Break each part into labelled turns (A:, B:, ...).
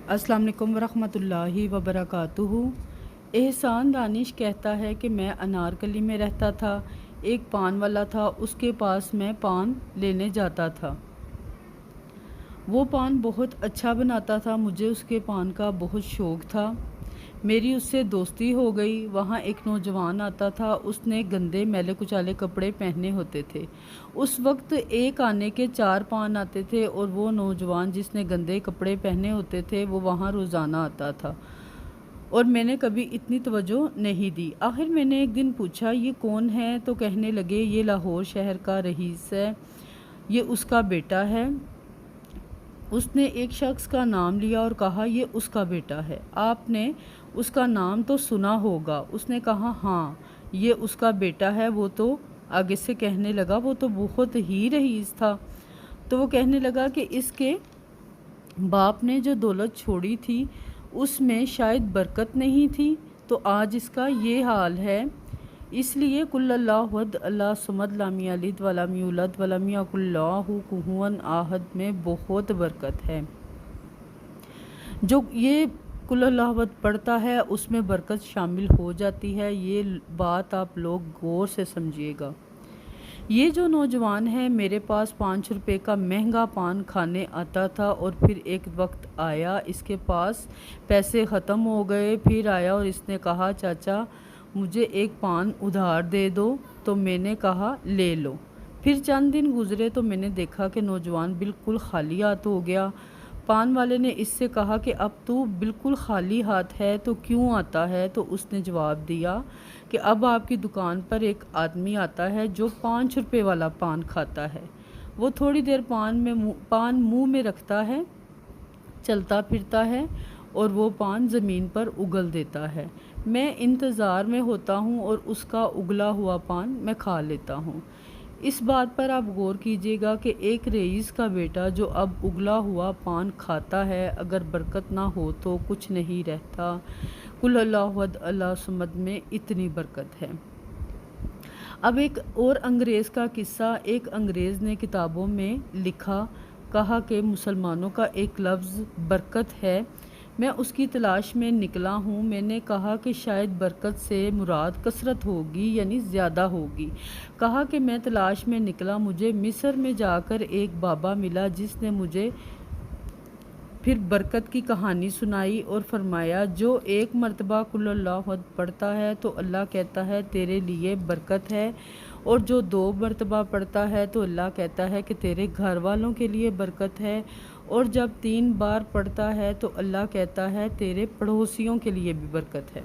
A: अस्सलाम वालेकुम वरहमतुल्लाहि वबरकातुहू। एहसान दानिश कहता है कि मैं अनारकली में रहता था। एक पान वाला था, उसके पास मैं पान लेने जाता था। वो पान बहुत अच्छा बनाता था, मुझे उसके पान का बहुत शौक़ था। मेरी उससे दोस्ती हो गई। वहाँ एक नौजवान आता था, उसने गंदे मैले कुचाले कपड़े पहने होते थे। उस वक्त एक आने के 4 पान आते थे और वो नौजवान जिसने गंदे कपड़े पहने होते थे वो वहाँ रोज़ाना आता था और मैंने कभी इतनी तवज्जो नहीं दी। आखिर मैंने एक दिन पूछा, ये कौन है? तो कहने लगे, ये लाहौर शहर का रईस है, ये उसका बेटा है। उसने एक शख्स का नाम लिया और कहा, ये उसका बेटा है, आपने उसका नाम तो सुना होगा। उसने कहा, हाँ ये उसका बेटा है। वो तो आगे से कहने लगा, वो तो बहुत ही रईस था। तो वो कहने लगा कि इसके बाप ने जो दौलत छोड़ी थी उसमें शायद बरकत नहीं थी, तो आज इसका ये हाल है। इसलिए कुल्लल्लाहु अहद अल्लाह समद लम यलिद वलम यूलद वलम यकुल लहू कुफुवन अहद में बहुत बरकत है। जो ये कुल्लल्लाहु अहद पढ़ता है उसमें बरकत शामिल हो जाती है। ये बात आप लोग गौर से समझिएगा। ये जो नौजवान है मेरे पास 5 रुपए का महंगा पान खाने आता था और फिर एक वक्त आया, इसके पास पैसे ख़त्म हो गए। फिर आया और इसने कहा, चाचा मुझे एक पान उधार दे दो। तो मैंने कहा, ले लो। फिर चंद दिन गुजरे तो मैंने देखा कि नौजवान बिल्कुल खाली हाथ हो गया। पान वाले ने इससे कहा कि अब तू बिल्कुल खाली हाथ है तो क्यों आता है? तो उसने जवाब दिया कि अब आपकी दुकान पर एक आदमी आता है जो 5 रुपए वाला पान खाता है। वो थोड़ी देर पान मुंह में रखता है, चलता फिरता है और वो पान ज़मीन पर उगल देता है। मैं इंतज़ार में होता हूँ और उसका उगला हुआ पान मैं खा लेता हूँ। इस बात पर आप गौर कीजिएगा कि एक रईस का बेटा जो अब उगला हुआ पान खाता है, अगर बरकत ना हो तो कुछ नहीं रहता। कुल अल्लाहु अहद अल्लाह समद में इतनी बरकत है। अब एक और अंग्रेज़ का किस्सा। एक अंग्रेज़ ने किताबों में लिखा, कहा कि मुसलमानों का एक लफ्ज़ बरकत है। मैं उसकी तलाश में निकला हूँ। मैंने कहा कि शायद बरकत से मुराद कसरत होगी, यानी ज़्यादा होगी। कहा कि मैं तलाश में निकला, मुझे मिस्र में जाकर एक बाबा मिला जिसने मुझे फिर बरकत की कहानी सुनाई और फरमाया, जो एक मरतबा कुल अल्लाहु अहद पढ़ता है तो अल्लाह कहता है तेरे लिए बरकत है, और जो 2 मरतबा पढ़ता है तो अल्लाह कहता है कि तेरे घर वालों के लिए बरकत है, और जब 3 बार पढ़ता है तो अल्लाह कहता है तेरे पड़ोसियों के लिए भी बरकत है।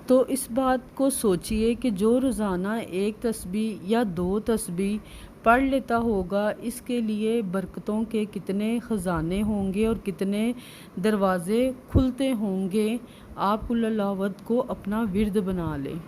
A: तो इस बात को सोचिए कि जो रोज़ाना 1 तस्बीह या 2 तस्बीह पढ़ लेता होगा, इसके लिए बरकतों के कितने ख़जाने होंगे और कितने दरवाज़े खुलते होंगे। आप कुल अल्लाहु अहद को अपना विर्द बना लें।